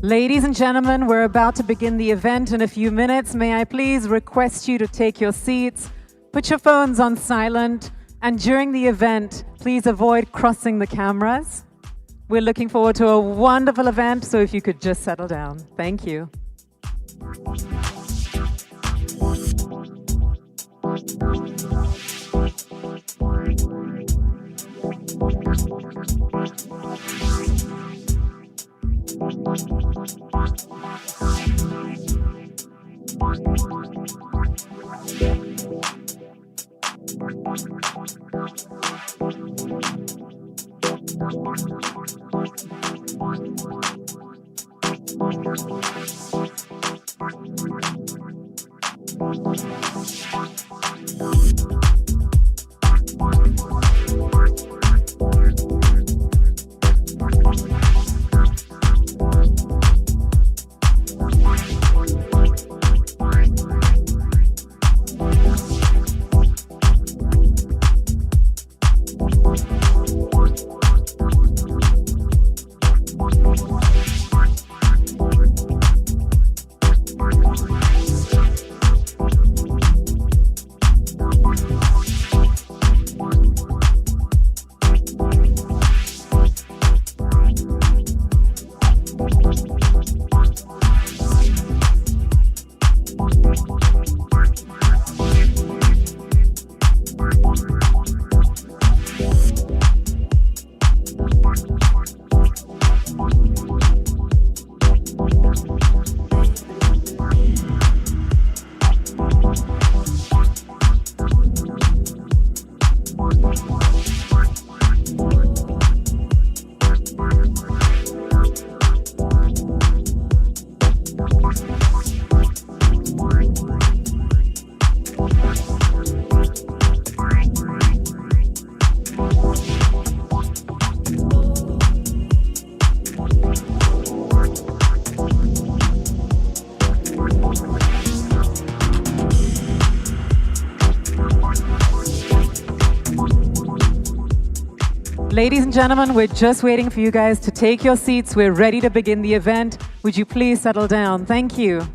Ladies and gentlemen, we're about to begin the event in a few minutes. May I please request you to take your seats, put your phones on silent, and during the event, please avoid crossing the cameras. We're looking forward to a wonderful event, so if you could just settle down. Thank you. Ladies and gentlemen, we're just waiting for you guys to take your seats. We're ready to begin the event. Would you please settle down? Thank you.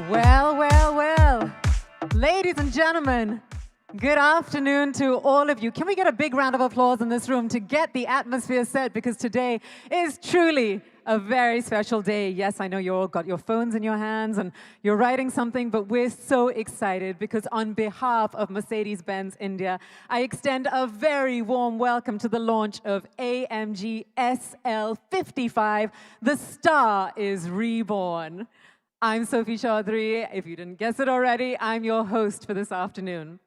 Well. Ladies and gentlemen, good afternoon to all of you. Can we get a big round of applause in this room to get the atmosphere set? Because today is truly a very special day. Yes, I know you all got your phones in your hands and you're writing something, but we're so excited because on behalf of Mercedes-Benz India, I extend a very warm welcome to the launch of AMG SL 55. The star is Reborn. I'm Sophie Chaudhry. If you didn't guess it already, I'm your host for this afternoon.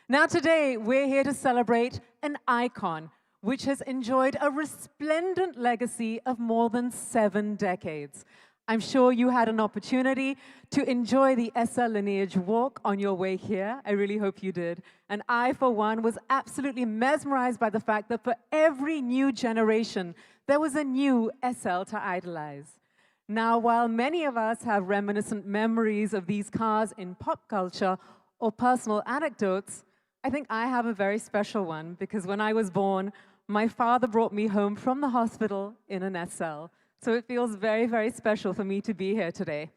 Now today, we're here to celebrate an icon which has enjoyed a resplendent legacy of more than 7 decades. I'm sure you had an opportunity to enjoy the SL lineage walk on your way here. I really hope you did. And I, for one, was absolutely mesmerized by the fact that for every new generation, there was a new SL to idolize. Now, while many of us have reminiscent memories of these cars in pop culture or personal anecdotes, I think I have a very special one because when I was born, my father brought me home from the hospital in an SL. So it feels very, very special for me to be here today.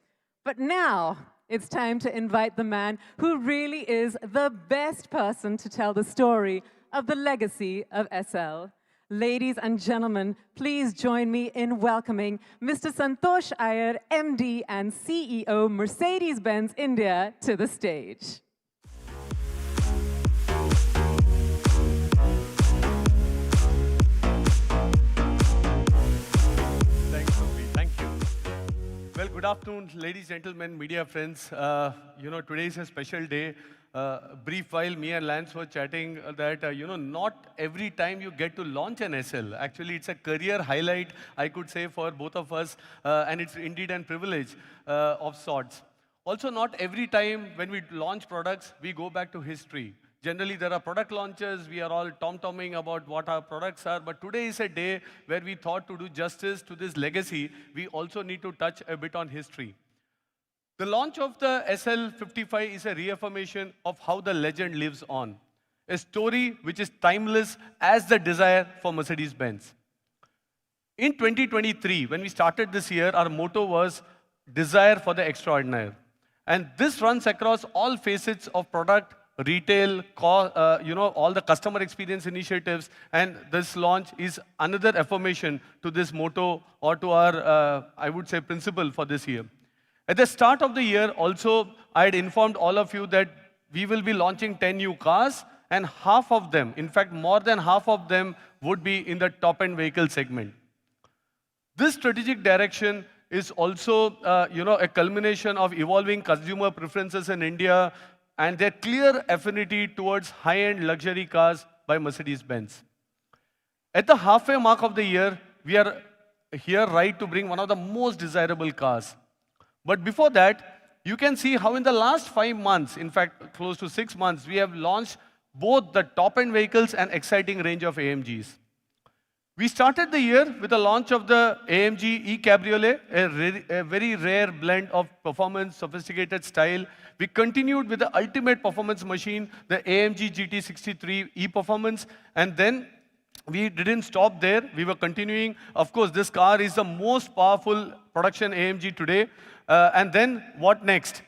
But now it's time to invite the man who really is the best person to tell the story of the legacy of SL. Ladies and gentlemen, please join me in welcoming Mr. Santosh Iyer, MD and CEO, Mercedes-Benz India, to the stage. Thanks, Sophie. Thank you. Well, good afternoon, ladies, gentlemen, media friends. Today is a special day. Brief while me and Lance were chatting that, not every time you get to launch an SL. Actually, it's a career highlight, I could say, for both of us. And it's indeed a privilege of sorts. Also, not every time when we launch products, we go back to history. Generally, there are product launches. We are all tom-tomming about what our products are. But today is a day where we thought to do justice to this legacy, we also need to touch a bit on history. The launch of the SL55 is a reaffirmation of how the legend lives on. A story which is timeless as the desire for Mercedes-Benz. In 2023, when we started this year, our motto was desire for the extraordinary. And this runs across all facets of product, retail, all the customer experience initiatives, and this launch is another affirmation to this motto or to our, I would say, principle for this year. At the start of the year, also, I had informed all of you that we will be launching 10 new cars, and half of them, in fact, more than half of them, would be in the top-end vehicle segment. This strategic direction is also, a culmination of evolving consumer preferences in India and their clear affinity towards high-end luxury cars by Mercedes-Benz. At the halfway mark of the year, we are here right to bring one of the most desirable cars. But before that, you can see how in the last 5 months, in fact, close to 6 months, we have launched both the top-end vehicles and exciting range of AMGs. We started the year with the launch of the AMG E-Cabriolet, a very rare blend of performance, sophisticated style. We continued with the ultimate performance machine, the AMG GT63 E-Performance, and then we didn't stop there. We were continuing. Of course, this car is the most powerful production AMG today. And then what next?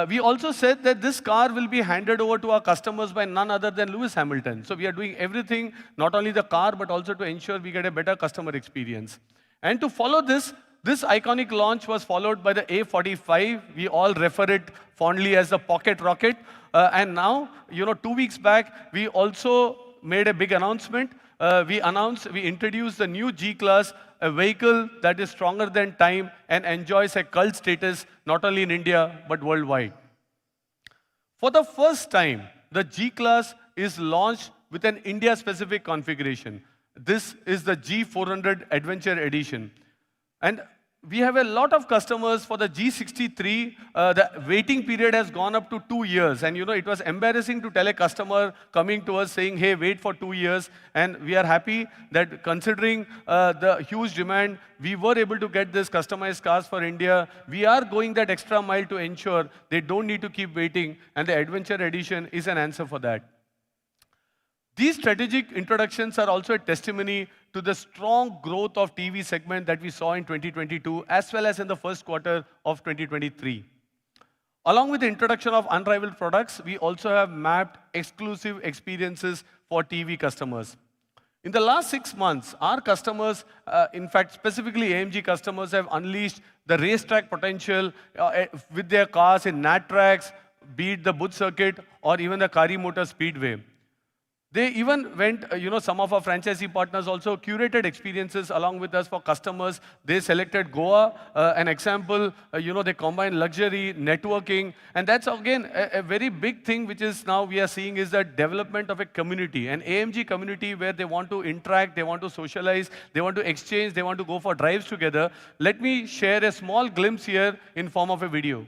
We also said that this car will be handed over to our customers by none other than Lewis Hamilton. So we are doing everything, not only the car, but also to ensure we get a better customer experience. And to follow this iconic launch was followed by the A45. We all refer it fondly as the pocket rocket. And now, 2 weeks back, we also made a big announcement. We introduced the new G-Class, a vehicle that is stronger than time and enjoys a cult status not only in India, but worldwide. For the first time, the G-Class is launched with an India-specific configuration. This is the G400 Adventure Edition. And we have a lot of customers for the G63. The waiting period has gone up to 2 years. And it was embarrassing to tell a customer coming to us saying, hey, wait for 2 years. And we are happy that considering the huge demand, we were able to get this customized cars for India. We are going that extra mile to ensure they don't need to keep waiting. And the Adventure Edition is an answer for that. These strategic introductions are also a testimony to the strong growth of TV segment that we saw in 2022, as well as in the first quarter of 2023. Along with the introduction of unrivaled products, we also have mapped exclusive experiences for TV customers. In the last 6 months, our customers, in fact, specifically AMG customers, have unleashed the racetrack potential with their cars in Nat tracks, be it the Bush Circuit or even the Kari Motor Speedway. They even went, some of our franchisee partners also curated experiences along with us for customers. They selected Goa, an example, they combine luxury, networking, and that's again a very big thing which is now we are seeing is the development of a community, an AMG community where they want to interact, they want to socialize, they want to exchange, they want to go for drives together. Let me share a small glimpse here in form of a video.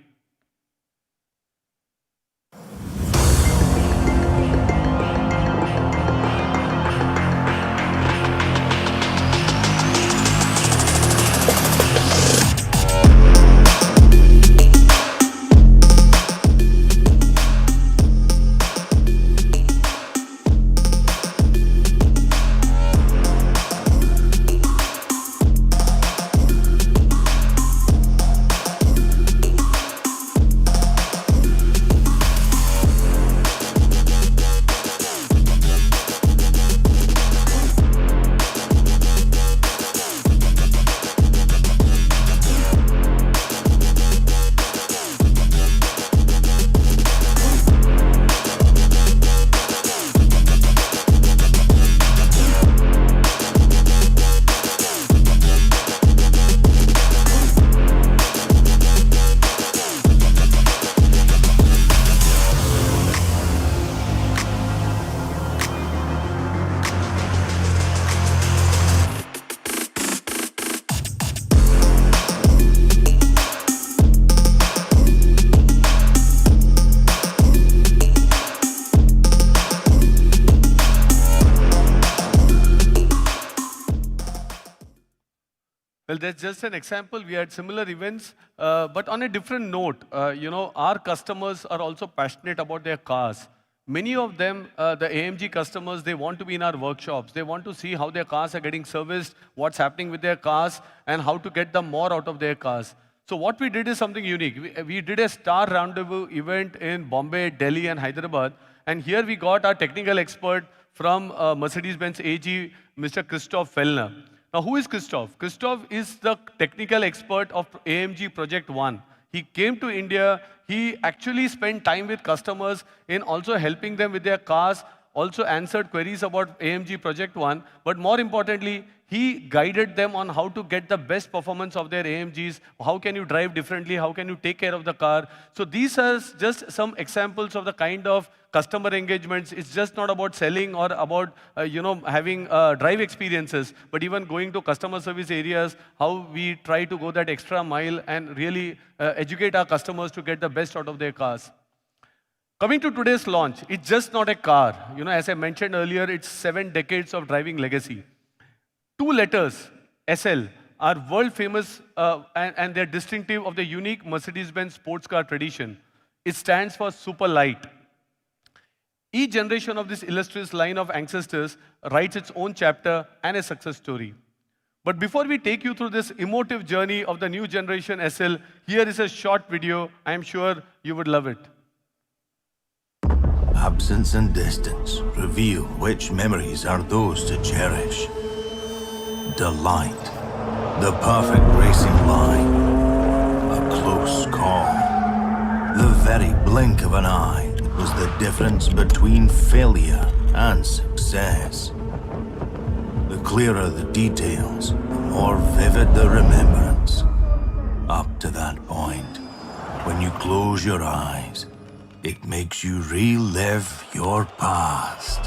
Well, that's just an example. We had similar events, but on a different note, our customers are also passionate about their cars. Many of them, the AMG customers, they want to be in our workshops. They want to see how their cars are getting serviced, what's happening with their cars, and how to get them more out of their cars. So what we did is something unique. We did a star rendezvous event in Bombay, Delhi, and Hyderabad. And here we got our technical expert from Mercedes-Benz AG, Mr. Christoph Fellner. Now, who is Christoph? Christoph is the technical expert of AMG Project One. He came to India. He actually spent time with customers in also helping them with their cars, also answered queries about AMG Project One. But more importantly, he guided them on how to get the best performance of their AMGs, how can you drive differently, how can you take care of the car. So these are just some examples of the kind of customer engagements. It's just not about selling or about having drive experiences, but even going to customer service areas, how we try to go that extra mile and really educate our customers to get the best out of their cars. Coming to today's launch, it's just not a car. As I mentioned earlier, it's 7 decades of driving legacy. 2 letters, SL, are world famous and they're distinctive of the unique Mercedes-Benz sports car tradition. It stands for super light. Each generation of this illustrious line of ancestors writes its own chapter and a success story. But before we take you through this emotive journey of the new generation SL, here is a short video. I am sure you would love it. Absence and distance reveal which memories are those to cherish. Delight, the perfect racing line, a close call, the very blink of an eye that was the difference between failure and success. The clearer the details, the more vivid the remembrance. Up to that point, when you close your eyes, it makes you relive your past.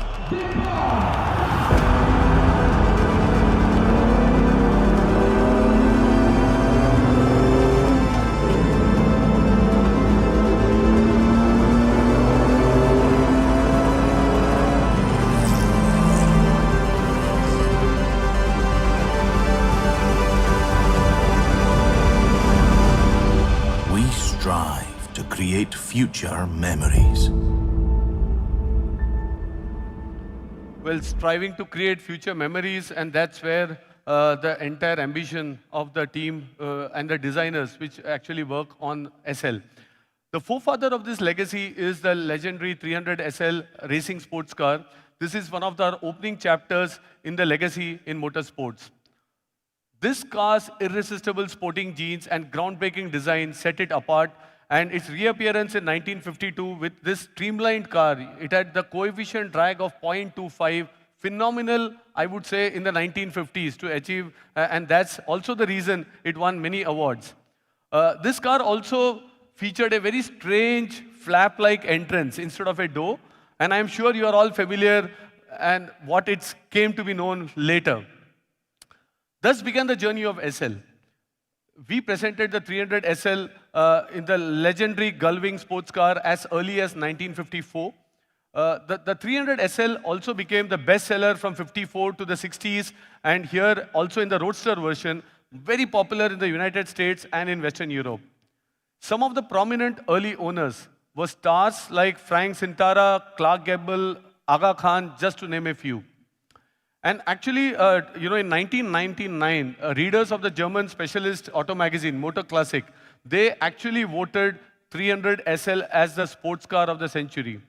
We strive to create future memories. Well, striving to create future memories, and that's where the entire ambition of the team and the designers which actually work on SL. The forefather of this legacy is the legendary 300 SL racing sports car. This is one of the opening chapters in the legacy in motorsports. This car's irresistible sporting genes and groundbreaking design set it apart, and its reappearance in 1952 with this streamlined car, it had the coefficient drag of 0.25, phenomenal, I would say, in the 1950s to achieve, and that's also the reason it won many awards. This car also featured a very strange flap-like entrance instead of a door, and I'm sure you are all familiar and what it came to be known later. Thus began the journey of SL. We presented the 300 SL in the legendary Gullwing sports car as early as 1954. The 300 SL also became the bestseller from 54 to the 60s, and here also in the Roadster version, very popular in the United States and in Western Europe. Some of the prominent early owners were stars like Frank Sinatra, Clark Gable, Aga Khan, just to name a few. And actually, in 1999, readers of the German specialist auto magazine, Motor Classic, they actually voted 300 SL as the sports car of the century.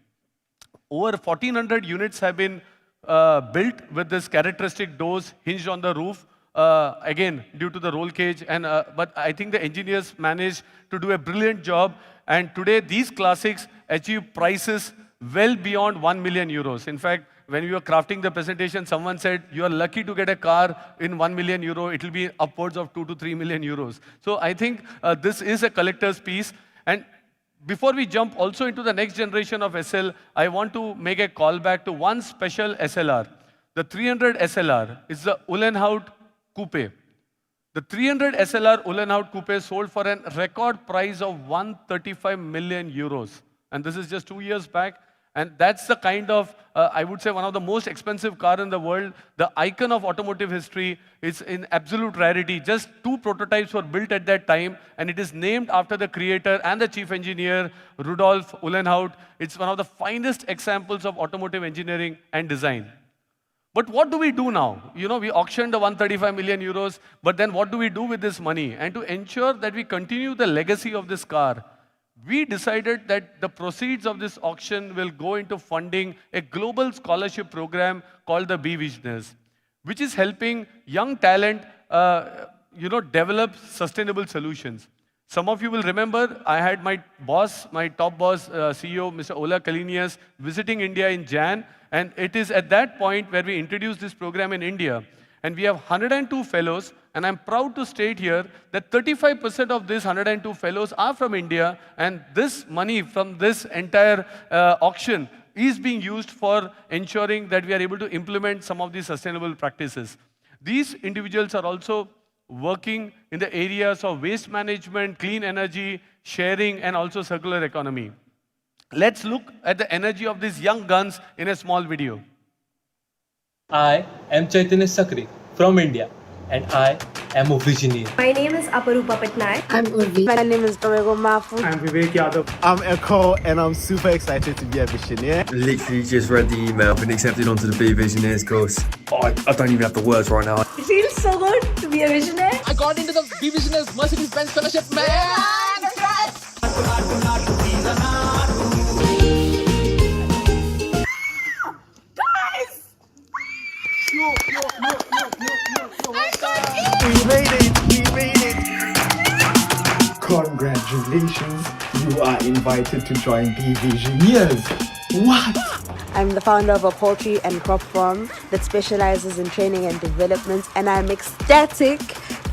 Over 1,400 units have been built with this characteristic doors hinged on the roof, again, due to the roll cage. But I think the engineers managed to do a brilliant job. And today, these classics achieve prices well beyond 1 million euros. In fact, when we were crafting the presentation, someone said, you are lucky to get a car in 1 million euro. It will be upwards of 2 to 3 million euros. So I think this is a collector's piece. And before we jump also into the next generation of SL, I want to make a callback to one special SLR. The 300 SLR is the Uhlenhaut Coupe. The 300 SLR Uhlenhaut Coupe sold for a record price of 135 million euros. And this is just 2 years back. And that's the kind of, I would say, one of the most expensive car in the world. The icon of automotive history is in absolute rarity. Just 2 prototypes were built at that time, and it is named after the creator and the chief engineer, Rudolf Uhlenhaut. It's one of the finest examples of automotive engineering and design. But what do we do now? We auctioned the 135 million euros, but then what do we do with this money? And to ensure that we continue the legacy of this car, we decided that the proceeds of this auction will go into funding a global scholarship program called the Be Visionaries, which is helping young talent develop sustainable solutions. Some of you will remember I had my boss, my top boss, CEO, Mr. Ola Kalinius, visiting India in Jan, and it is at that point where we introduced this program in India. And we have 102 fellows, and I'm proud to state here that 35% of these 102 fellows are from India, and this money from this entire auction is being used for ensuring that we are able to implement some of these sustainable practices. These individuals are also working in the areas of waste management, clean energy, sharing, and also circular economy. Let's look at the energy of these young guns in a small video. I am Chaitanya Sakri from India, and I am a visionary. My name is Aparupa Patnaik. I'm Urvi. My name is Dorego Mafu. I'm Vivek Yadav. I'm Echo, and I'm super excited to be a visionary. Literally just read the email, been accepted onto the Be Visionaries course. Oh, I don't even have the words right now. It feels so good to be a visionary. I got into the Be Visionaries Mercedes-Benz fellowship, man! We made it! Congratulations, you are invited to join Be Visionaries. What? I'm the founder of a poultry and crop farm that specializes in training and development, and I'm ecstatic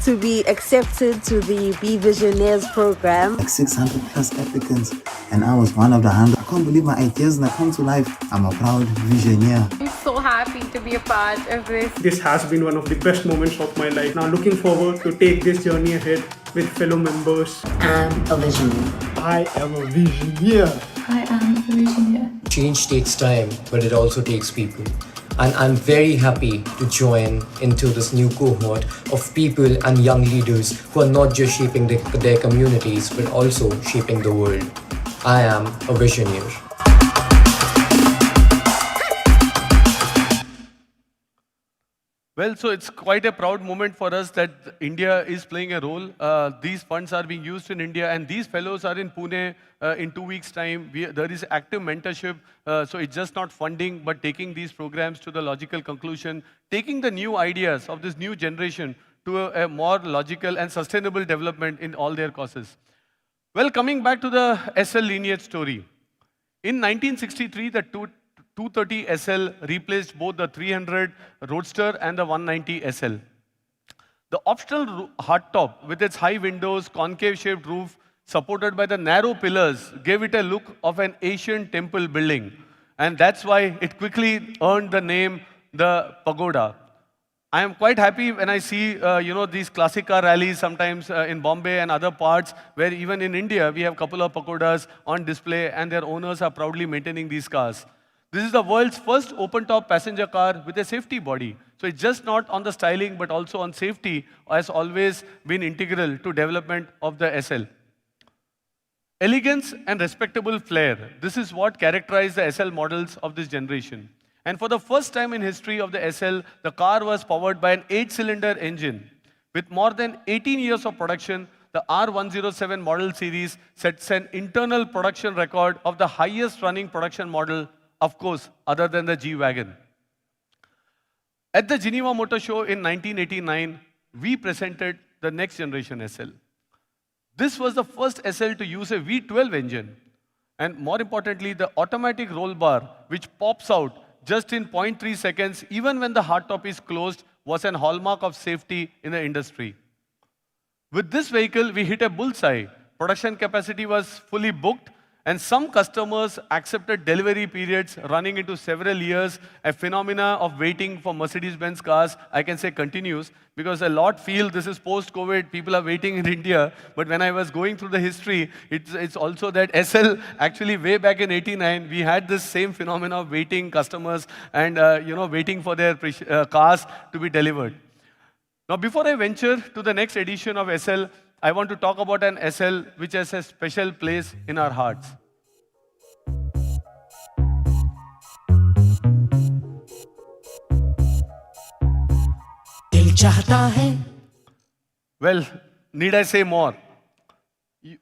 to be accepted to the Be Visionaries program. Like 600 plus applicants, and I was one of the 100. I can't believe my ideas now come to life. I'm a proud visionary. I'm so happy to be a part of this. This has been one of the best moments of my life. Now looking forward to take this journey ahead with fellow members. I'm a visionary. I am a visionary. I am a visionary. Change takes time, but it also takes people. And I'm very happy to join into this new cohort of people and young leaders who are not just shaping their communities, but also shaping the world. I am a visionary. Well, so it's quite a proud moment for us that India is playing a role. These funds are being used in India, and these fellows are in Pune in 2 weeks' time. There is active mentorship, so it's just not funding, but taking these programs to the logical conclusion, taking the new ideas of this new generation to a more logical and sustainable development in all their causes. Well, coming back to the SL lineage story. In 1963, the 230 SL replaced both the 300 Roadster and the 190 SL. The optional hardtop with its high windows, concave-shaped roof, supported by the narrow pillars, gave it a look of an Asian temple building. And that's why it quickly earned the name the Pagoda. I am quite happy when I see, these classic car rallies sometimes in Bombay and other parts, where even in India, we have a couple of Pagodas on display, and their owners are proudly maintaining these cars. This is the world's first open-top passenger car with a safety body. So it's just not on the styling, but also on safety, has always been integral to development of the SL. Elegance and respectable flair. This is what characterized the SL models of this generation. And for the first time in history of the SL, the car was powered by an 8-cylinder engine. With more than 18 years of production, the R107 model series sets an internal production record of the highest running production model, of course, other than the G-Wagon. At the Geneva Motor Show in 1989, we presented the next generation SL. This was the first SL to use a V12 engine. And more importantly, the automatic roll bar, which pops out just in 0.3 seconds, even when the hardtop is closed, was an hallmark of safety in the industry. With this vehicle, we hit a bullseye. Production capacity was fully booked, and some customers accepted delivery periods running into several years. A phenomena of waiting for Mercedes-Benz cars, I can say, continues, because a lot feel this is post-COVID, people are waiting in India. But when I was going through the history, it's also that SL, actually way back in '89, we had this same phenomena of waiting customers and waiting for their cars to be delivered. Now, before I venture to the next edition of SL, I want to talk about an SL which has a special place in our hearts. Well, need I say more?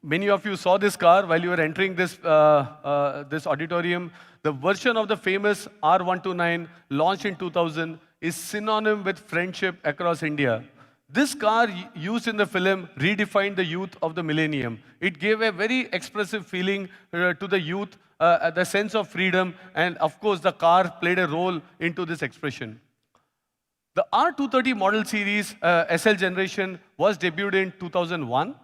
Many of you saw this car while you were entering this auditorium. The version of the famous R129 launched in 2000 is synonym with friendship across India. This car used in the film redefined the youth of the millennium. It gave a very expressive feeling to the youth, the sense of freedom, and of course the car played a role into this expression. The R230 model series SL generation was debuted in 2001.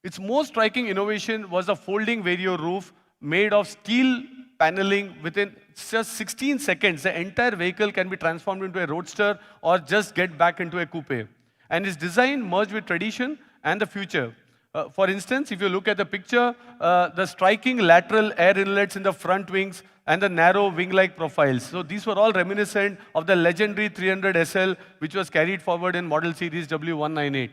Its most striking innovation was a folding vario roof made of steel paneling. Within just 16 seconds, the entire vehicle can be transformed into a roadster or just get back into a coupe. And its design merged with tradition and the future. For instance, if you look at the picture, the striking lateral air inlets in the front wings and the narrow wing-like profiles. So these were all reminiscent of the legendary 300 SL, which was carried forward in model series W198.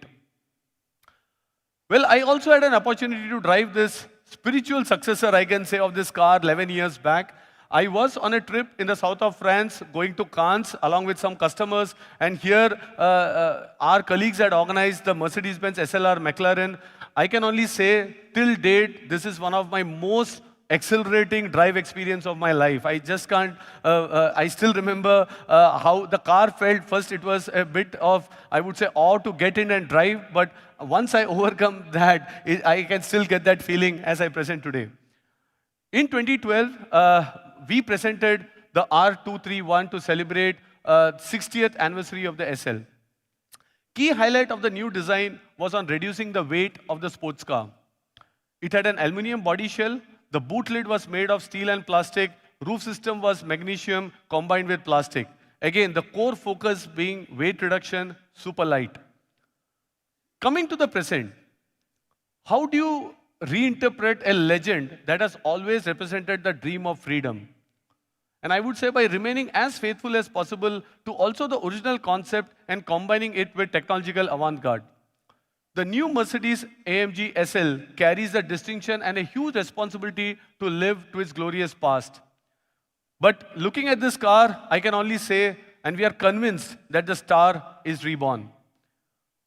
Well, I also had an opportunity to drive this spiritual successor, I can say, of this car 11 years back. I was on a trip in the south of France, going to Cannes along with some customers, and here our colleagues had organized the Mercedes-Benz SLR McLaren. I can only say, till date, this is one of my most exhilarating drive experience of my life. I just can't, I still remember how the car felt. First, it was a bit of, I would say, awe to get in and drive, but once I overcome that, I can still get that feeling as I present today. In 2012, we presented the R231 to celebrate 60th anniversary of the SL. Key highlight of the new design was on reducing the weight of the sports car. It had an aluminum body shell. The boot lid was made of steel and plastic. Roof system was magnesium combined with plastic. Again, the core focus being weight reduction, super light. Coming to the present, how do you reinterpret a legend that has always represented the dream of freedom? And I would say by remaining as faithful as possible to also the original concept and combining it with technological avant-garde. The new Mercedes-AMG SL carries the distinction and a huge responsibility to live to its glorious past. But looking at this car, I can only say, and we are convinced that the star is reborn.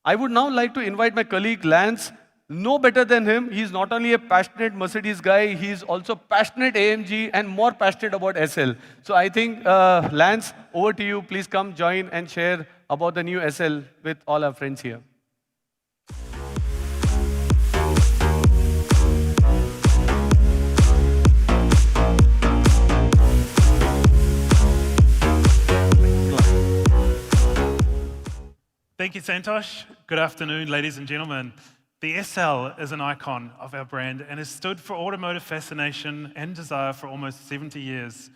I would now like to invite my colleague Lance. No better than him. He's not only a passionate Mercedes guy, he's also passionate AMG and more passionate about SL. So I think, Lance, over to you. Please come join and share about the new SL with all our friends here. Thank you, Santosh. Good afternoon, ladies and gentlemen. The SL is an icon of our brand and has stood for automotive fascination and desire for almost 70 years.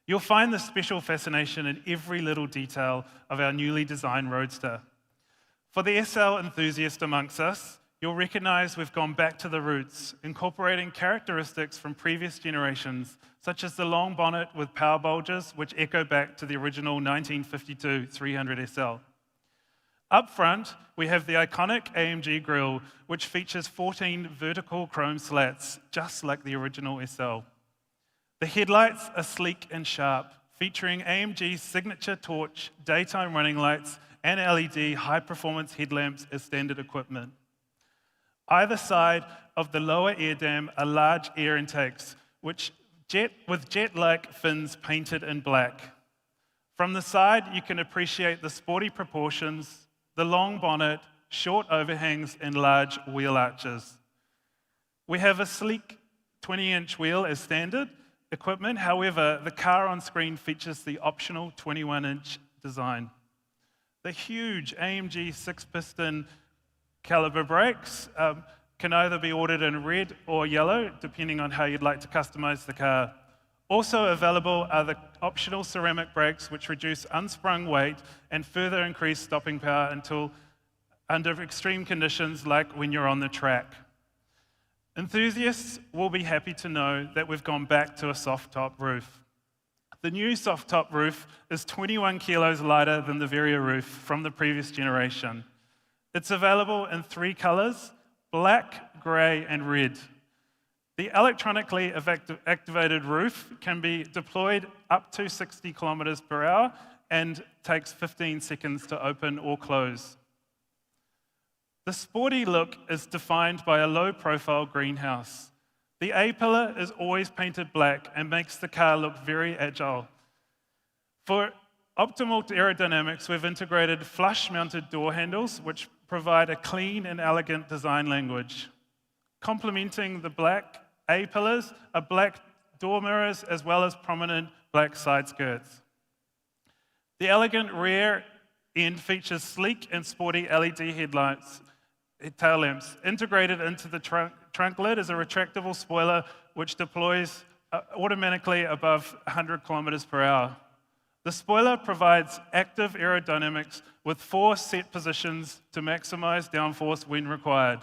You'll find this special fascination in every little detail of our newly designed Roadster. For the SL enthusiast amongst us, you'll recognize we've gone back to the roots, incorporating characteristics from previous generations, such as the long bonnet with power bulges, which echo back to the original 1952 300 SL. Up front, we have the iconic AMG grille, which features 14 vertical chrome slats, just like the original SL. The headlights are sleek and sharp, featuring AMG's signature torch, daytime running lights, and LED high-performance headlamps as standard equipment. Either side of the lower air dam are large air intakes, with jet-like fins painted in black. From the side, you can appreciate the sporty proportions, the long bonnet, short overhangs, and large wheel arches. We have a sleek 20-inch wheel as standard equipment. However, the car on screen features the optional 21-inch design. The huge AMG 6-piston caliber brakes can either be ordered in red or yellow, depending on how you'd like to customize the car. Also available are the optional ceramic brakes, which reduce unsprung weight and further increase stopping power until under extreme conditions like when you're on the track. Enthusiasts will be happy to know that we've gone back to a soft top roof. The new soft top roof is 21 kilos lighter than the Vario roof from the previous generation. It's available in 3 colors: black, gray, and red. The electronically activated roof can be deployed up to 60 kilometers per hour and takes 15 seconds to open or close. The sporty look is defined by a low-profile greenhouse. The A-pillar is always painted black and makes the car look very agile. For optimal aerodynamics, we've integrated flush-mounted door handles, which provide a clean and elegant design language. Complementing the black A-pillars are black door mirrors as well as prominent black side skirts. The elegant rear end features sleek and sporty LED tail lamps. Integrated into the trunk lid is a retractable spoiler which deploys automatically above 100 kilometers per hour. The spoiler provides active aerodynamics with 4 set positions to maximize downforce when required.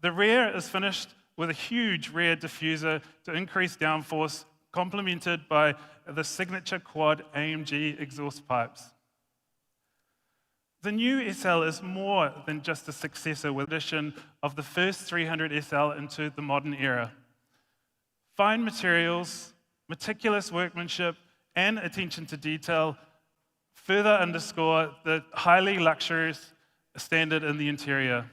The rear is finished with a huge rear diffuser to increase downforce, complemented by the signature quad AMG exhaust pipes. The new SL is more than just a successor with the addition of the first 300 SL into the modern era. Fine materials, meticulous workmanship, and attention to detail further underscore the highly luxurious standard in the interior.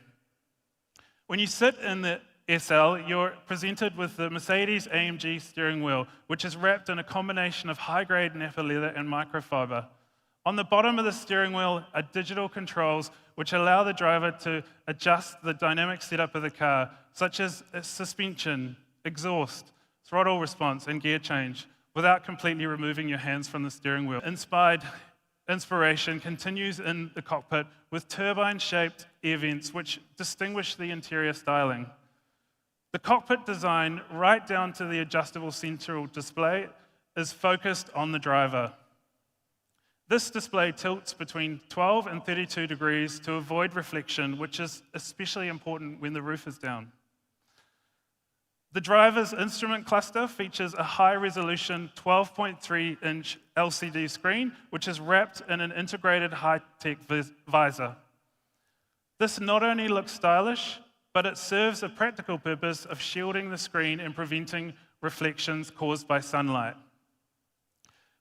When you sit in the SL, you're presented with the Mercedes-AMG steering wheel, which is wrapped in a combination of high-grade Napa leather and microfiber. On the bottom of the steering wheel are digital controls which allow the driver to adjust the dynamic setup of the car, such as suspension, exhaust, throttle response, and gear change, without completely removing your hands from the steering wheel. Inspiration continues in the cockpit with turbine-shaped air vents which distinguish the interior styling. The cockpit design, right down to the adjustable central display, is focused on the driver. This display tilts between 12 and 32 degrees to avoid reflection, which is especially important when the roof is down. The driver's instrument cluster features a high-resolution 12.3-inch LCD screen, which is wrapped in an integrated high-tech visor. This not only looks stylish, but it serves a practical purpose of shielding the screen and preventing reflections caused by sunlight.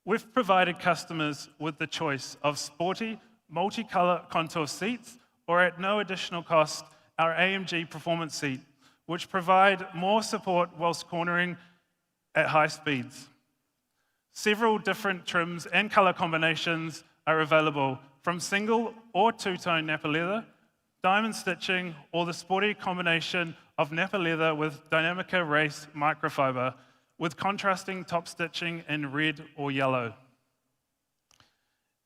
We've provided customers with the choice of sporty, multi-color contour seats, or at no additional cost, our AMG Performance Seat, which provide more support whilst cornering at high speeds. Several different trims and color combinations are available, from single or two-tone Napa leather, diamond stitching, or the sporty combination of Napa leather with Dynamica Race microfiber, with contrasting top stitching in red or yellow.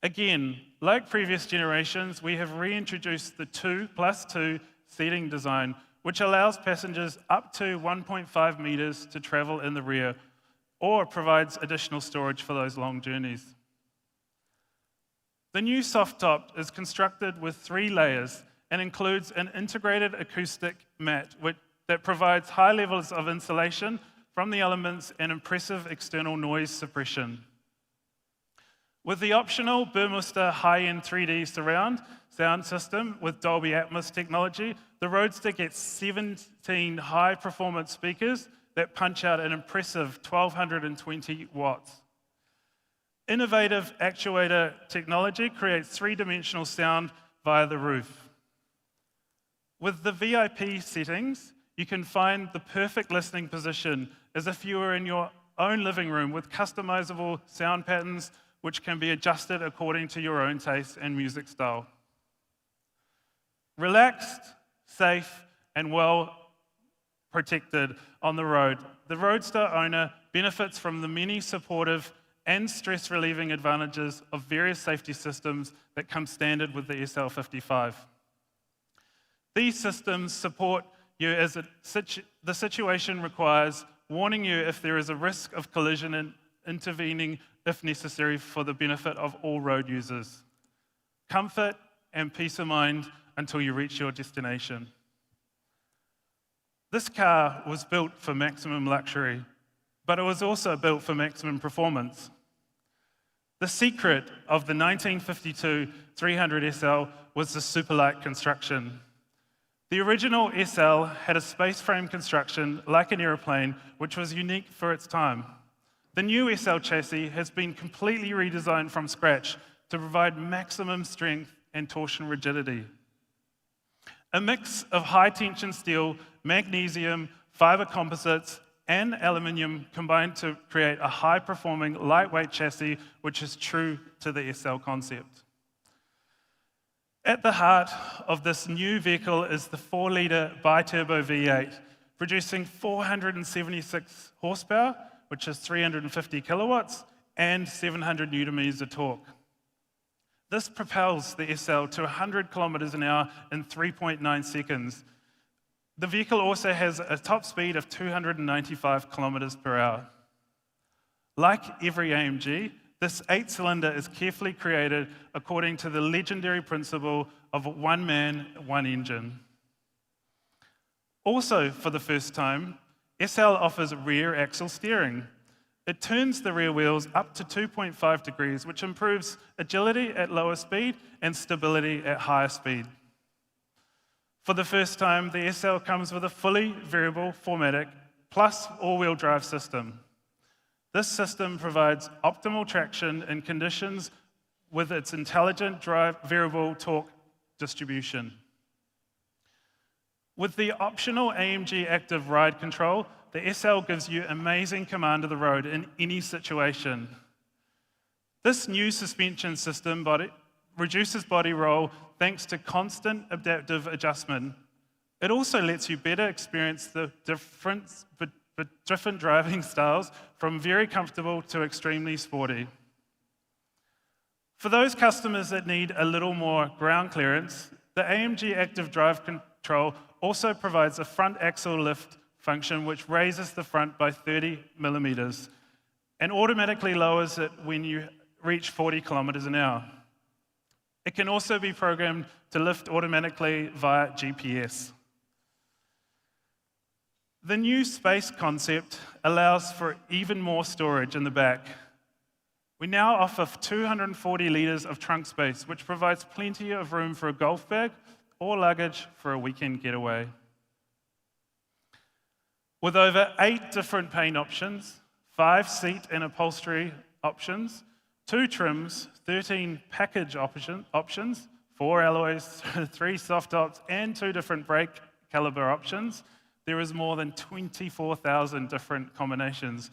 Again, like previous generations, we have reintroduced the 2+2 seating design, which allows passengers up to 1.5 meters to travel in the rear, or provides additional storage for those long journeys. The new soft top is constructed with 3 layers and includes an integrated acoustic mat that provides high levels of insulation from the elements and impressive external noise suppression. With the optional Burmester high-end 3D surround sound system with Dolby Atmos technology, the Roadster gets 17 high-performance speakers that punch out an impressive 1,220 watts. Innovative actuator technology creates 3-dimensional sound via the roof. With the VIP settings, you can find the perfect listening position as if you were in your own living room with customizable sound patterns which can be adjusted according to your own taste and music style. Relaxed, safe, and well protected on the road, the Roadster owner benefits from the many supportive and stress-relieving advantages of various safety systems that come standard with the SL55. These systems support you as the situation requires, warning you if there is a risk of collision and intervening if necessary for the benefit of all road users. Comfort and peace of mind until you reach your destination. This car was built for maximum luxury, but it was also built for maximum performance. The secret of the 1952 300 SL was the superlight construction. The original SL had a space frame construction like an aeroplane, which was unique for its time. The new SL chassis has been completely redesigned from scratch to provide maximum strength and torsion rigidity. A mix of high-tension steel, magnesium, fiber composites, and aluminium combined to create a high-performing, lightweight chassis, which is true to the SL concept. At the heart of this new vehicle is the 4-litre bi-turbo V8, producing 476 horsepower, which is 350 kilowatts, and 700 newton-meters of torque. This propels the SL to 100 kilometers an hour in 3.9 seconds. The vehicle also has a top speed of 295 kilometers per hour. Like every AMG, this 8-cylinder is carefully created according to the legendary principle of one man, one engine. Also, for the first time, SL offers rear axle steering. It turns the rear wheels up to 2.5 degrees, which improves agility at lower speed and stability at higher speed. For the first time, the SL comes with a fully variable 4MATIC plus all-wheel drive system. This system provides optimal traction in conditions with its intelligent variable torque distribution. With the optional AMG Active Ride Control, the SL gives you amazing command of the road in any situation. This new suspension system reduces body roll thanks to constant adaptive adjustment. It also lets you better experience the different driving styles from very comfortable to extremely sporty. For those customers that need a little more ground clearance, the AMG Active Drive Control also provides a front axle lift function which raises the front by 30 millimeters and automatically lowers it when you reach 40 kilometers an hour. It can also be programmed to lift automatically via GPS. The new space concept allows for even more storage in the back. We now offer 240 litres of trunk space, which provides plenty of room for a golf bag or luggage for a weekend getaway. With over 8 different paint options, 5 seat and upholstery options, 2 trims, 13 package options, 4 alloys, 3 soft tops, and 2 different brake caliber options, there is more than 24,000 different combinations,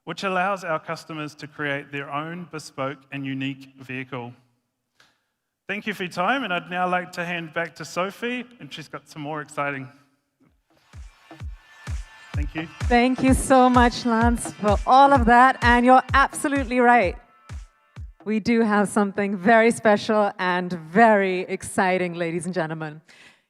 which allows our customers to create their own bespoke and unique vehicle. Thank you for your time, and I'd now like to hand back to Sophie, and she's got some more exciting. Thank you. Thank you so much, Lance, for all of that, and you're absolutely right. We do have something very special and very exciting, ladies and gentlemen.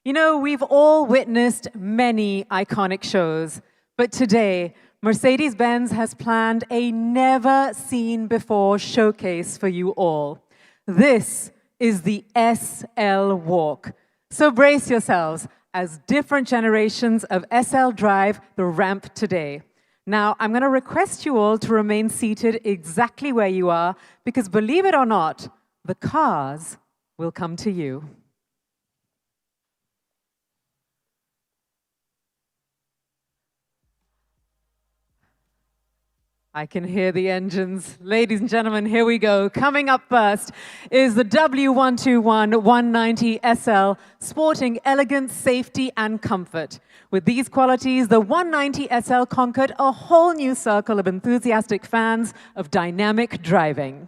You know, we've all witnessed many iconic shows, but today, Mercedes-Benz has planned a never-seen-before showcase for you all. This is the SL Walk. So brace yourselves as different generations of SL drive the ramp today. Now, I'm going to request you all to remain seated exactly where you are, because believe it or not, the cars will come to you. I can hear the engines. Ladies and gentlemen, here we go. Coming up first is the W121 190 SL, sporting elegance, safety, and comfort. With these qualities, the 190 SL conquered a whole new circle of enthusiastic fans of dynamic driving.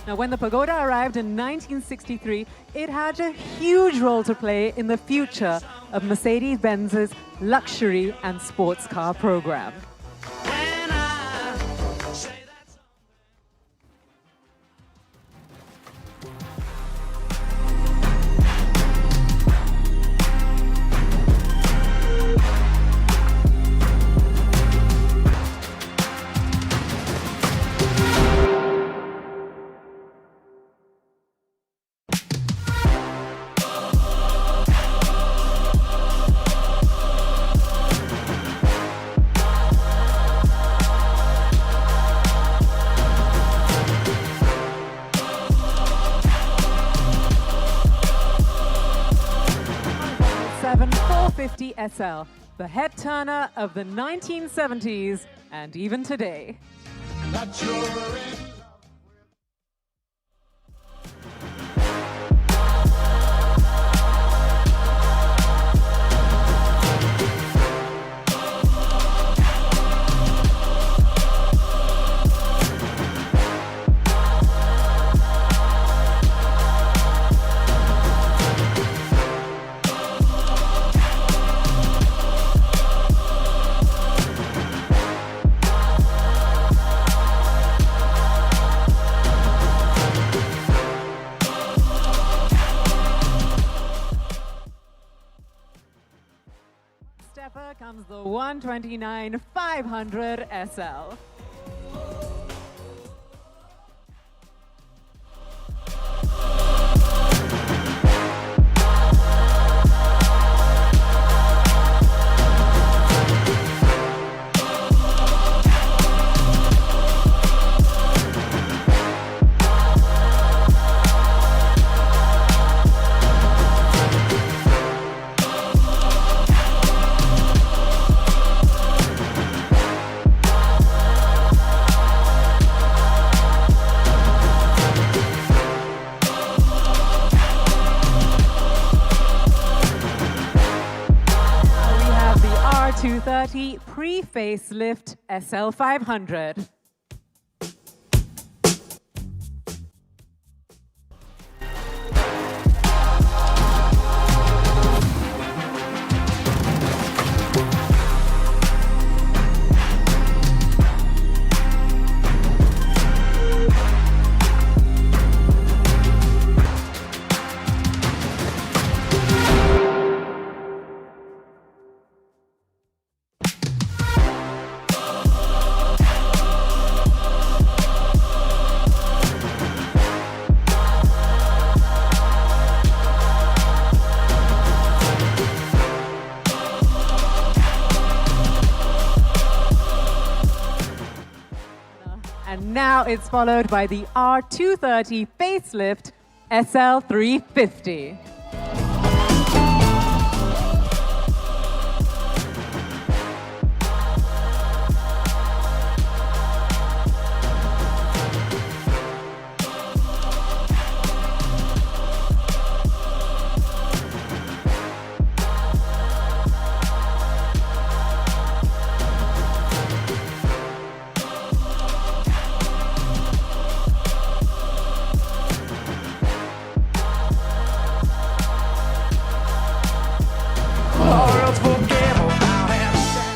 Now, when the Pagoda arrived in 1963, it had a huge role to play in the future of Mercedes-Benz's luxury and sports car program. Seven 450 SL, the head turner of the 1970s and even today. Stepper comes the 129 500 SL. R230 pre-facelift SL500. And now it's followed by the R230 facelift SL350.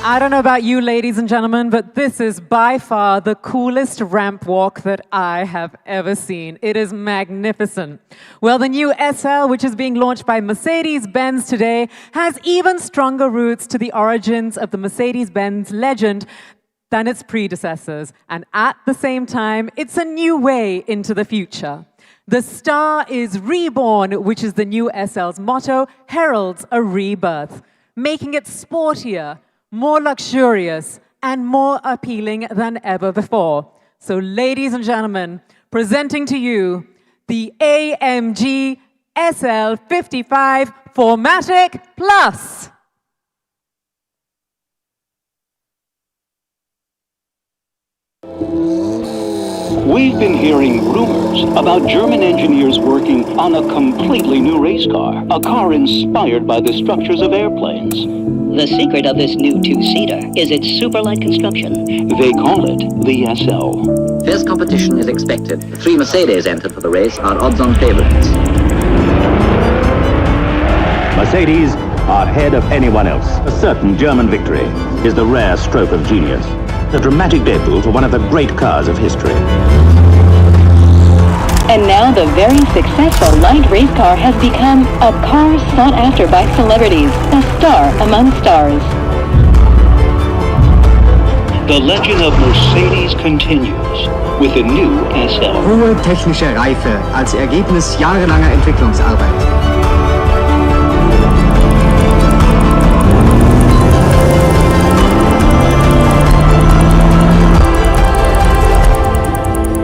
I don't know about you, ladies and gentlemen, but this is by far the coolest ramp walk that I have ever seen. It is magnificent. Well, the new SL, which is being launched by Mercedes-Benz today, has even stronger roots to the origins of the Mercedes-Benz legend than its predecessors. And at the same time, it's a new way into the future. The star is Reborn, which is the new SL's motto, heralds a rebirth, making it sportier, more luxurious, and more appealing than ever before. So, ladies and gentlemen, presenting to you the AMG SL 55 4MATIC Plus. We've been hearing rumors about German engineers working on a completely new race car, a car inspired by the structures of airplanes. The secret of this new two-seater is its super-light construction. They call it the SL. Fierce competition is expected. The 3 Mercedes entered for the race are odds-on favorites. Mercedes ahead of anyone else. A certain German victory is the rare stroke of genius. A dramatic debut for one of the great cars of history. And now the very successful light race car has become a car sought after by celebrities, a star among stars. The legend of Mercedes continues with the new SL. Hohe technische Reife als Ergebnis jahrelanger Entwicklungsarbeit.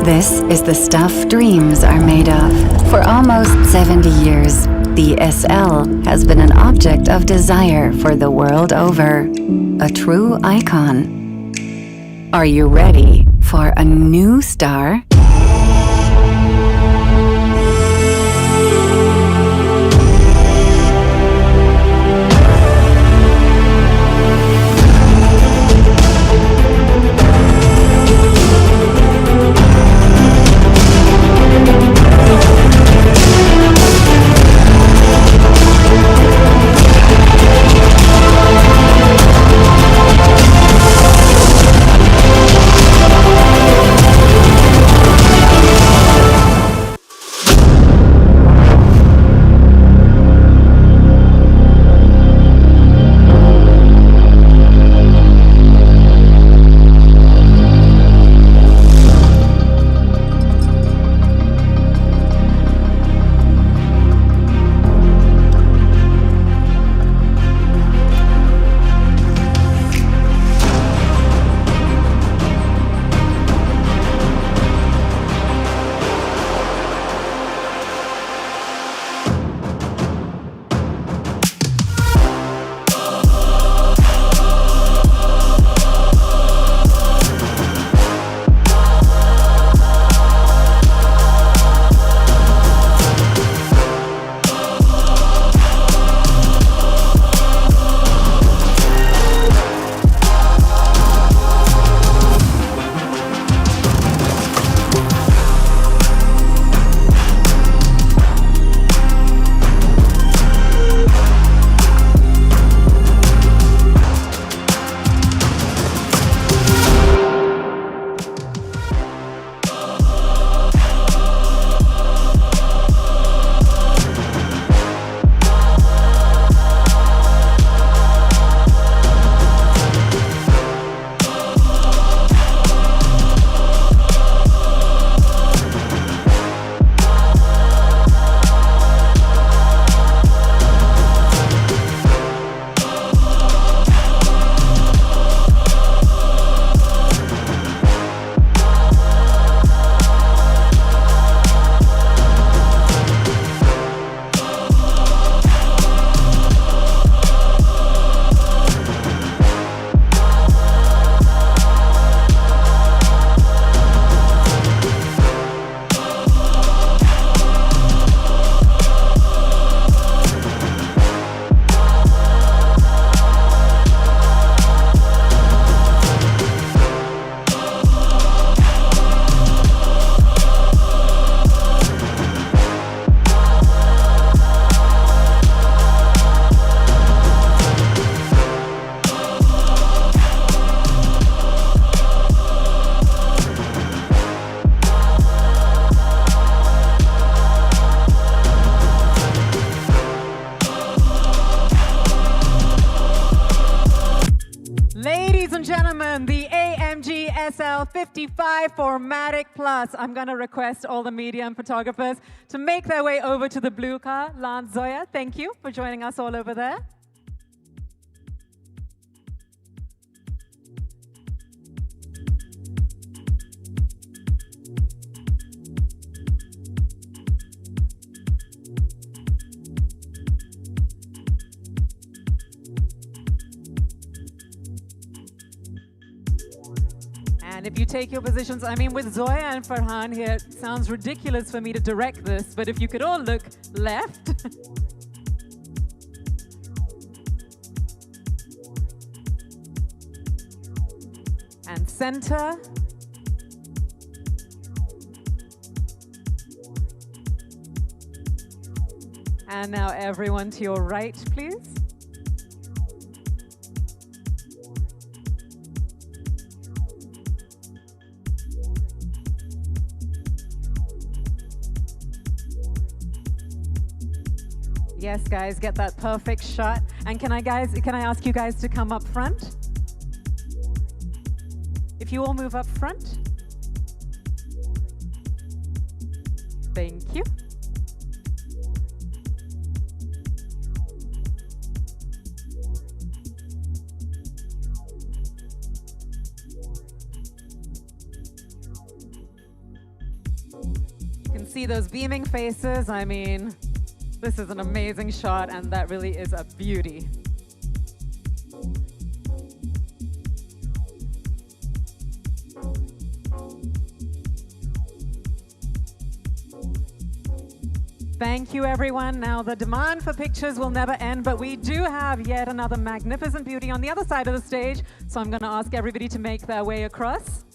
This is the stuff dreams are made of. For almost 70 years, the SL has been an object of desire for the world over. A true icon. Are you ready for a new star? The AMG SL 55 4MATIC Plus. I'm going to request all the media and photographers to make their way over to the blue car. Lance, Zoya, thank you for joining us all over there. And if you take your positions, I mean, with Zoya and Farhan here, it sounds ridiculous for me to direct this, but if you could all look left. And center. And now everyone to your right, please. Yes, guys, get that perfect shot. And can I ask you guys to come up front? If you all move up front. Thank you. You can see those beaming faces. I mean, this is an amazing shot, and that really is a beauty. Thank you, everyone. Now, the demand for pictures will never end, but we do have yet another magnificent beauty on the other side of the stage, so I'm going to ask everybody to make their way across.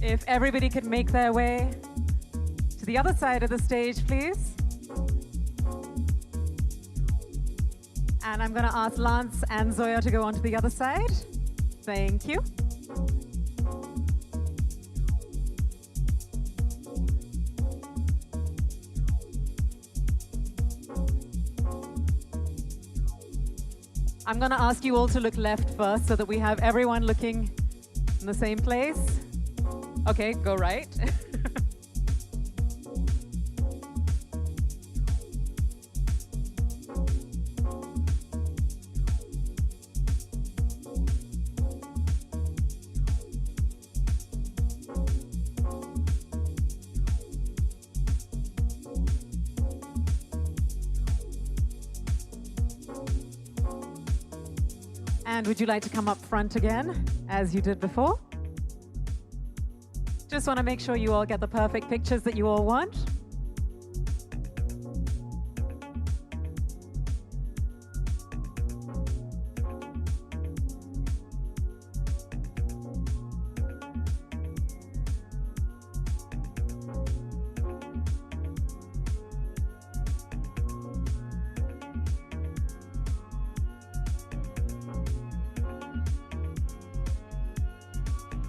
If everybody could make their way to the other side of the stage, please. And I'm going to ask Lance and Zoya to go on to the other side. Thank you. I'm going to ask you all to look left first so that we have everyone looking in the same place. Okay, go right. And would you like to come up front again, as you did before? Just want to make sure you all get the perfect pictures that you all want.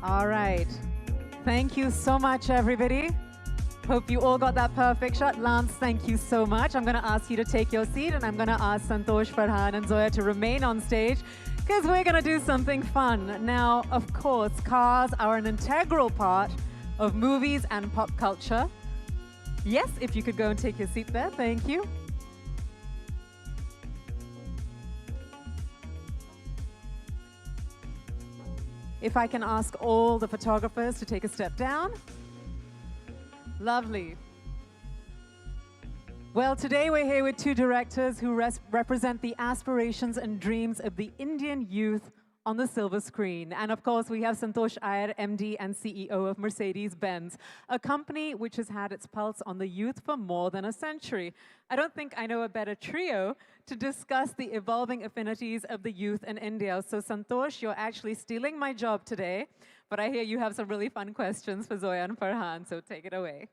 All right. Thank you so much, everybody. Hope you all got that perfect shot. Lance, thank you so much. I'm going to ask you to take your seat, and I'm going to ask Santosh, Farhan, and Zoya to remain on stage because we're going to do something fun. Now, of course, cars are an integral part of movies and pop culture. Yes, if you could go and take your seat there. Thank you. If I can ask all the photographers to take a step down. Lovely. Well, today we're here with two directors who represent the aspirations and dreams of the Indian youth on the silver screen. And of course, we have Santosh Iyer, MD and CEO of Mercedes-Benz, a company which has had its pulse on the youth for more than a century. I don't think I know a better trio to discuss the evolving affinities of the youth in India. So Santosh, you're actually stealing my job today, but I hear you have some really fun questions for Zoya and Farhan, so take it away.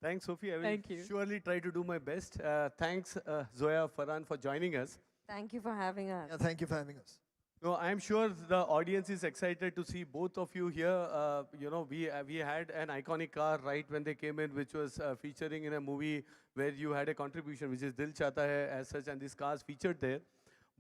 Thanks, Sophie. I will surely try to do my best. Thanks, Zoya, Farhan, for joining us. Thank you for having us. Yeah, thank you for having us. No, I'm sure the audience is excited to see both of you here. You know, we had an iconic car right when they came in, which was featuring in a movie where you had a contribution, which is Dil Chahta Hai as such, and this car's featured there.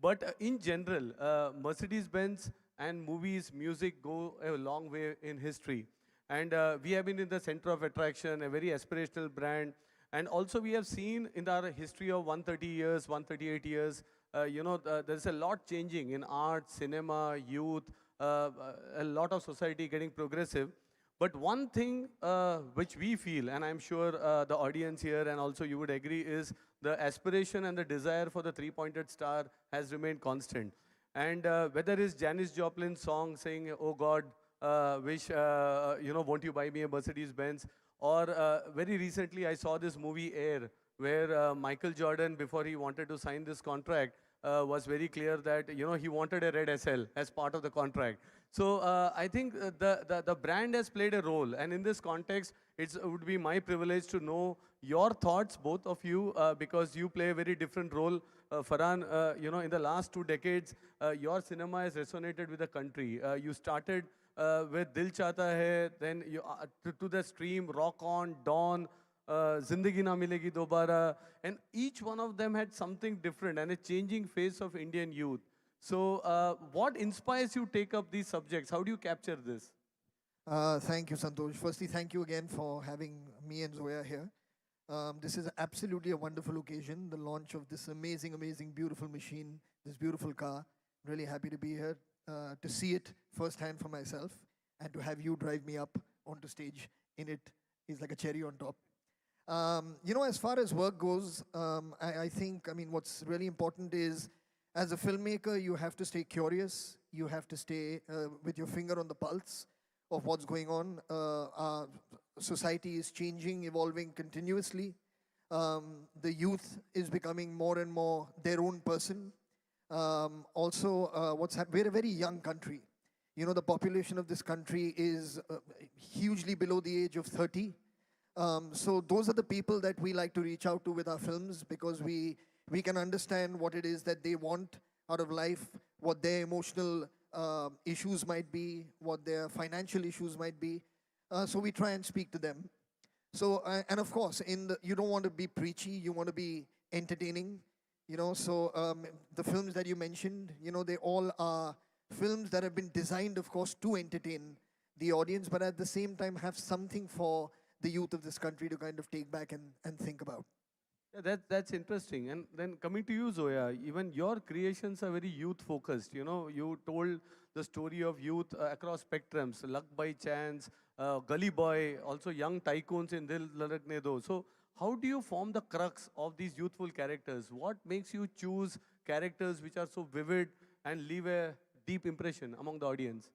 But in general, Mercedes-Benz and movies, music go a long way in history. And we have been in the center of attraction, a very aspirational brand. And also we have seen in our history of 130 years, 138 years, you know, there's a lot changing in art, cinema, youth, a lot of society getting progressive. But one thing which we feel, and I'm sure the audience here and also you would agree, is the aspiration and the desire for the three-pointed star has remained constant. And whether it's Janis Joplin's song saying, oh God, wish, you know, won't you buy me a Mercedes-Benz? Or very recently I saw this movie Air, where Michael Jordan, before he wanted to sign this contract, was very clear that, you know, he wanted a red SL as part of the contract. So I think the brand has played a role. And in this context, it would be my privilege to know your thoughts, both of you, because you play a very different role. Farhan, in the last 2 decades, your cinema has resonated with the country. You started with Dil Chahta Hai, then you, to the stream, Rock On, Dawn, Zindagi Na Milegi Dobara, and each one of them had something different and a changing face of Indian youth. So what inspires you to take up these subjects? How do you capture this? Thank you, Santosh. Firstly, thank you again for having me and Zoya here. This is absolutely a wonderful occasion, the launch of this amazing, amazing, beautiful machine, this beautiful car. Really happy to be here, to see it firsthand for myself, and to have you drive me up onto stage in it is like a cherry on top. As far as work goes, I think, what's really important is, as a filmmaker, you have to stay curious. You have to stay with your finger on the pulse of what's going on. Our society is changing, evolving continuously. The youth is becoming more and more their own person. We're a very young country. The population of this country is hugely below the age of 30. So those are the people that we like to reach out to with our films, because we can understand what it is that they want out of life, what their emotional issues might be, what their financial issues might be. So we try and speak to them. So, and of course, you don't want to be preachy, you want to be entertaining. The films that you mentioned, they all are films that have been designed, of course, to entertain the audience, but at the same time have something for the youth of this country to kind of take back and think about. Yeah, that's interesting. And then coming to you, Zoya, even your creations are very youth-focused. You told the story of youth across spectrums, Luck by Chance, Gully Boy, also young tycoons in Dil Ladakne Do. So how do you form the crux of these youthful characters? What makes you choose characters which are so vivid and leave a deep impression among the audience?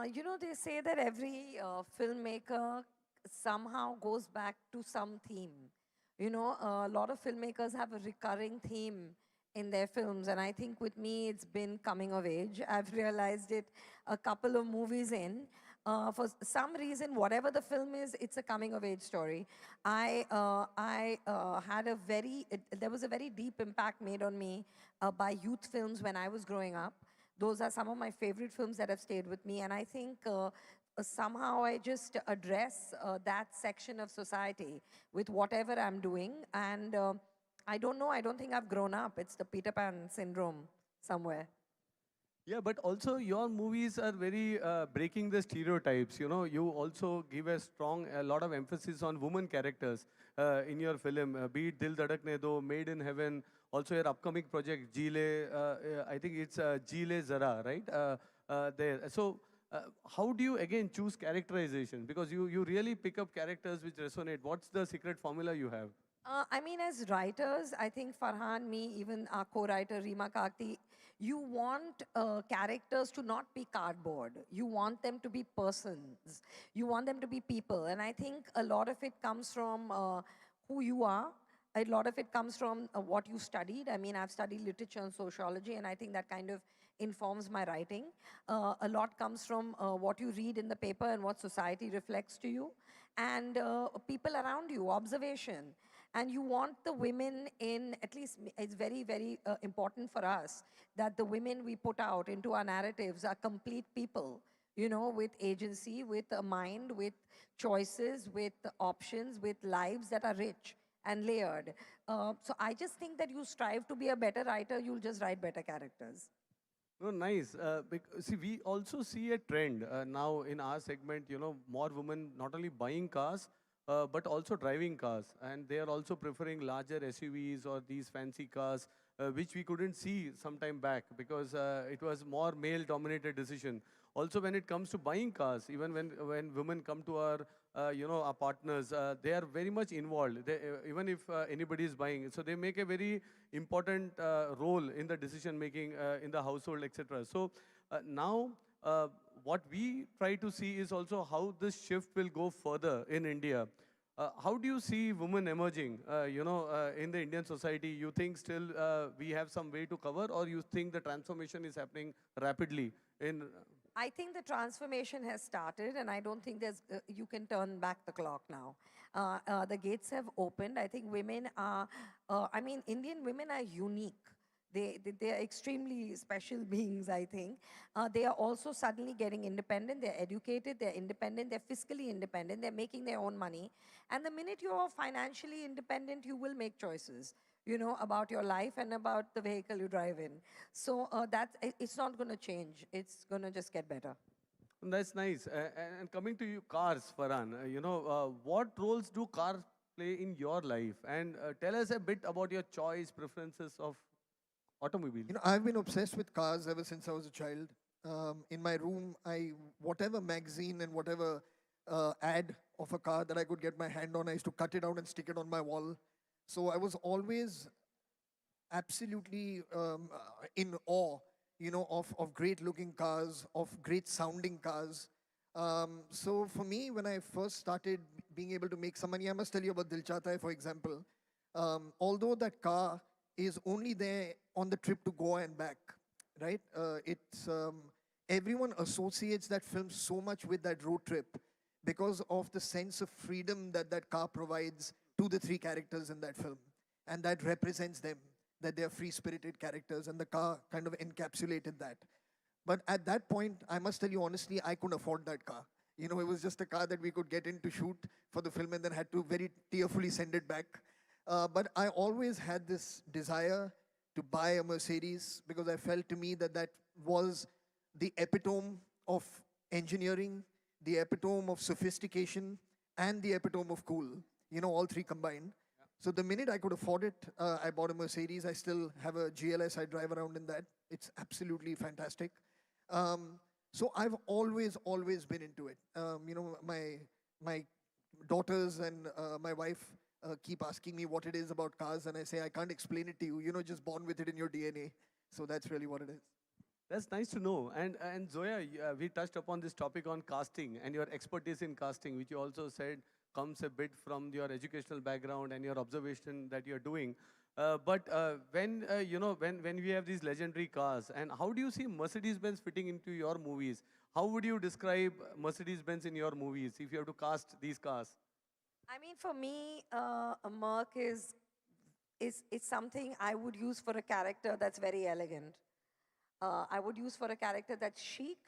They say that every filmmaker somehow goes back to some theme. A lot of filmmakers have a recurring theme in their films, and I think with me it's been coming of age. I've realized it a couple of movies in. For some reason, whatever the film is, it's a coming of age story. There was a very deep impact made on me by youth films when I was growing up. Those are some of my favorite films that have stayed with me, and I think somehow I just address that section of society with whatever I'm doing. And I don't know, I don't think I've grown up. It's the Peter Pan syndrome somewhere. Yeah, but also your movies are very breaking the stereotypes. You also give a lot of emphasis on women characters in your film, be it Dil Dhadakne Do, Made in Heaven, also your upcoming project, Jeele, I think it's Jeele Zara, right? There. So how do you again choose characterization? Because you really pick up characters which resonate. What's the secret formula you have? As writers, I think Farhan, me, even our co-writer Reema Kakti, you want characters to not be cardboard. You want them to be persons. You want them to be people. And I think a lot of it comes from who you are. A lot of it comes from what you studied. I've studied literature and sociology, and I think that kind of informs my writing. A lot comes from what you read in the paper and what society reflects to you, and people around you, observation. And you want the women in, at least it's very, very important for us that the women we put out into our narratives are complete people, with agency, with a mind, with choices, with options, with lives that are rich and layered. So I just think that you strive to be a better writer, you'll just write better characters. Oh, nice. See, we also see a trend now in our segment, more women not only buying cars, but also driving cars. And they are also preferring larger SUVs or these fancy cars, which we couldn't see some time back because it was more male-dominated decision. Also, when it comes to buying cars, even when women come to our our partners, they are very much involved. Even if anybody is buying, so they make a very important role in the decision making in the household, etc. So now, what we try to see is also how this shift will go further in India. How do you see women emerging, in the Indian society? You think still we have some way to cover, or you think the transformation is happening rapidly in? I think the transformation has started, and I don't think there's you can turn back the clock now. The gates have opened. I think women are, I mean, Indian women are unique. They are extremely special beings, I think. They are also suddenly getting independent. They're educated, they're independent, they're fiscally independent, they're making their own money. And the minute you're financially independent, you will make choices, you know, about your life and about the vehicle you drive in. So it's not going to change. It's going to just get better. That's nice. And coming to you, cars, Farhan, what roles do cars play in your life? And tell us a bit about your choice, preferences of automobiles. You know, I've been obsessed with cars ever since I was a child. In my room, whatever magazine and whatever ad of a car that I could get my hand on, I used to cut it out and stick it on my wall. So I was always absolutely in awe, you know, of great looking cars, of great sounding cars. So for me, when I first started being able to make some money, I must tell you about Dil Chahta Hai, for example. Although that car is only there on the trip to Goa and back, right? Everyone associates that film so much with that road trip because of the sense of freedom that that car provides to the three characters in that film. And that represents them, that they're free-spirited characters, and the car kind of encapsulated that. But at that point, I must tell you honestly, I couldn't afford that car. You know, it was just a car that we could get in to shoot for the film and then had to very tearfully send it back. But I always had this desire to buy a Mercedes because I felt to me that that was the epitome of engineering, the epitome of sophistication, and the epitome of cool. You know, all three combined. So the minute I could afford it, I bought a Mercedes. I still have a GLS. I drive around in that. It's absolutely fantastic. So I've always been into it. You know, my daughters and my wife keep asking me what it is about cars, and I say, I can't explain it to you. You know, just born with it in your DNA. So that's really what it is. That's nice to know. And Zoya, we touched upon this topic on casting and your expertise in casting, which you also said comes a bit from your educational background and your observation that you're doing. But when we have these legendary cars, and how do you see Mercedes-Benz fitting into your movies? How would you describe Mercedes-Benz in your movies if you have to cast these cars? I mean, for me, a Merc is something I would use for a character that's very elegant. I would use for a character that's chic.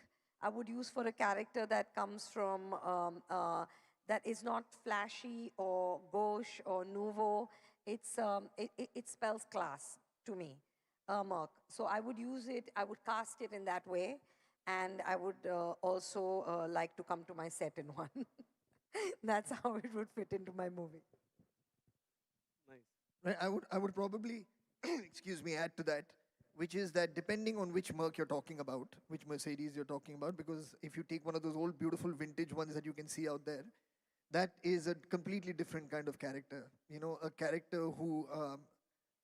I would use for a character that comes from, that is not flashy or gauche or nouveau. It spells class to me, Merc. So I would use it, I would cast it in that way, and I would also like to come to my set in one. That's how it would fit into my movie. Right, I would probably, excuse me, add to that, which is that depending on which Merc you're talking about, which Mercedes you're talking about, because if you take one of those old beautiful vintage ones that you can see out there, that is a completely different kind of character. You know, a character who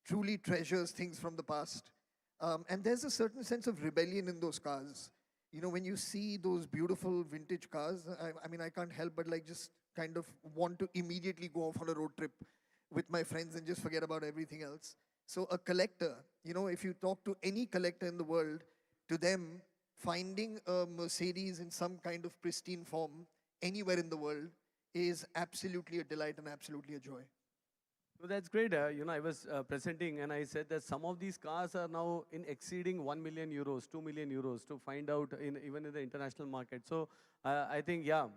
truly treasures things from the past. And there's a certain sense of rebellion in those cars. You know, when you see those beautiful vintage cars, I mean, I can't help but like just kind of want to immediately go off on a road trip with my friends and just forget about everything else. So a collector, you know, if you talk to any collector in the world, to them, finding a Mercedes in some kind of pristine form anywhere in the world is absolutely a delight and absolutely a joy. So that's great. You know, I was presenting and I said that some of these cars are now in exceeding 1 million euros, 2 million euros to find out even in the international market. So I think, yeah,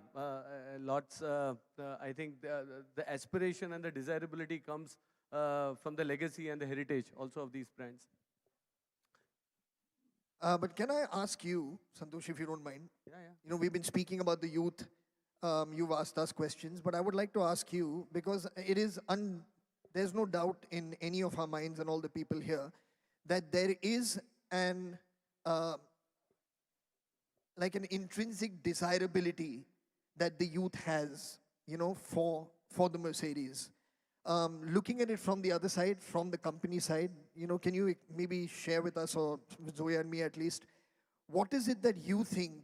lots, I think the aspiration and the desirability comes from the legacy and the heritage also of these brands. But can I ask you, Santosh, if you don't mind? Yeah. You know, we've been speaking about the youth. You've asked us questions, but I would like to ask you, because it is there's no doubt in any of our minds and all the people here that there is an like an intrinsic desirability that the youth has, you know, for the Mercedes. Looking at it from the other side, from the company side, you know, can you maybe share with us, or with Zoya and me at least, what is it that you think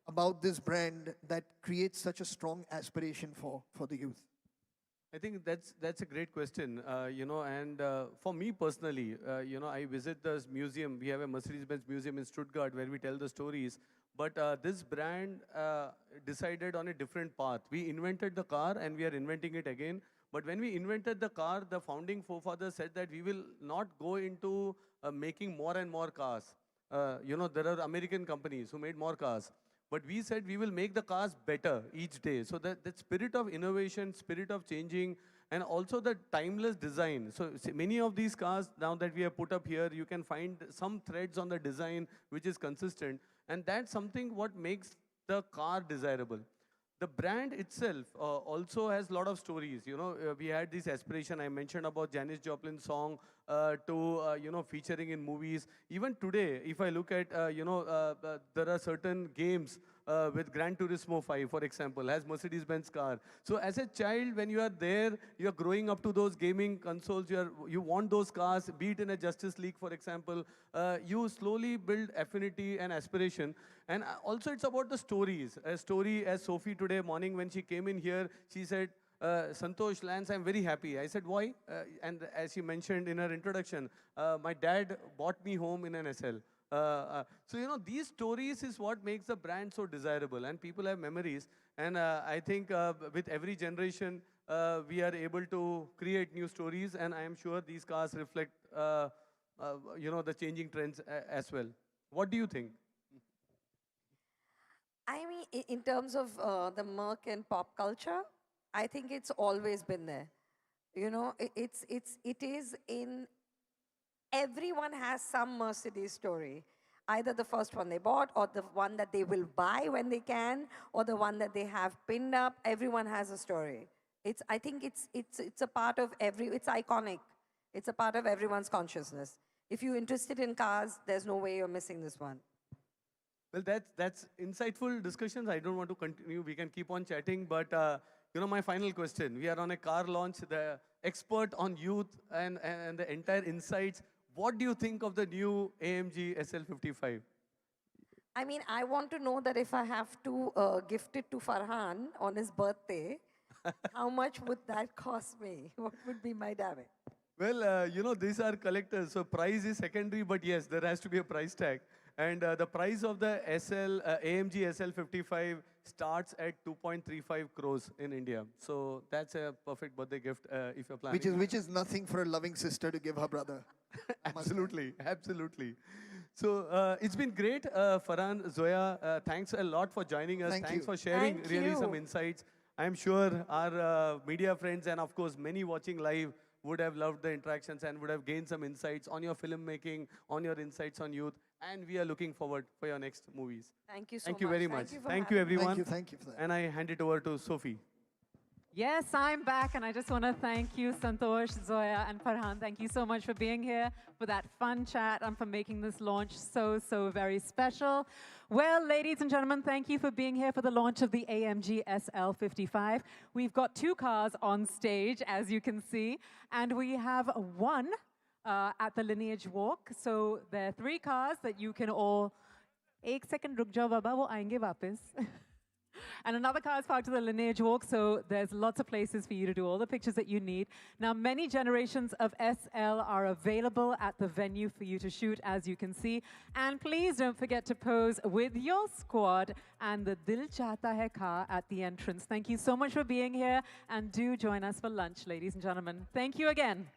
about this brand that creates such a strong aspiration for the youth? I think that's a great question, and for me personally, I visit this museum. We have a Mercedes-Benz museum in Stuttgart where we tell the stories. But this brand decided on a different path. We invented the car and we are inventing it again. But when we invented the car, the founding forefathers said that we will not go into making more and more cars. There are American companies who made more cars. But we said we will make the cars better each day. So that spirit of innovation, spirit of changing, and also the timeless design. So many of these cars now that we have put up here, you can find some threads on the design which is consistent. And that's something what makes the car desirable. The brand itself also has a lot of stories. We had this aspiration. I mentioned about Janis Joplin's song featuring in movies. Even today, if I look at, there are certain games with Gran Turismo 5, for example, has Mercedes-Benz car. So as a child, when you are there, you're growing up to those gaming consoles, you want those cars, be it in a Justice League, for example, you slowly build affinity and aspiration. And also it's about the stories. A story as Sophie today morning when she came in here, she said, Santosh, Lance, I'm very happy. I said, why? And as she mentioned in her introduction, my dad bought me home in an SL. So, these stories is what makes the brand so desirable, and people have memories. And I think with every generation, we are able to create new stories, and I am sure these cars reflect, the changing trends as well. What do you think? I mean, in terms of the Merc and pop culture, I think it's always been there. It is in, everyone has some Mercedes story. Either the first one they bought, or the one that they will buy when they can, or the one that they have pinned up. Everyone has a story. I think it's a part of it's iconic. It's a part of everyone's consciousness. If you're interested in cars, there's no way you're missing this one. Well, that's insightful discussions. I don't want to continue. We can keep on chatting, but my final question. We are on a car launch. The expert on youth and the entire insights. What do you think of the new AMG SL55? I mean, I want to know that if I have to gift it to Farhan on his birthday, how much would that cost me? What would be my damage? Well, these are collectors, so price is secondary, but yes, there has to be a price tag. And the price of the AMG SL55 starts at 2.35 crores in India. So that's a perfect birthday gift if you're planning. Which is nothing for a loving sister to give her brother. Absolutely, absolutely. So it's been great, Farhan, Zoya. Thanks a lot for joining us. Thanks for sharing really some insights. I'm sure our media friends and of course many watching live would have loved the interactions and would have gained some insights on your filmmaking, on your insights on youth. And we are looking forward for your next movies. Thank you so much. Thank you very much. Thank you, everyone. Thank you for that. And I hand it over to Sophie. Yes, I'm back, and I just want to thank you, Santosh, Zoya, and Farhan. Thank you so much for being here, for that fun chat, and for making this launch so very special. Well, ladies and gentlemen, thank you for being here for the launch of the AMG SL55. We've got two cars on stage, as you can see, and we have one at the Lineage Walk. So there are three cars that you can all... Ek second ruk jao baba, wo aayenge wapis. And another car is parked to the Lineage Walk, so there's lots of places for you to do all the pictures that you need. Now, many generations of SL are available at the venue for you to shoot, as you can see. And please don't forget to pose with your squad and the Dil Chahta Hai car at the entrance. Thank you so much for being here, and do join us for lunch, ladies and gentlemen. Thank you again.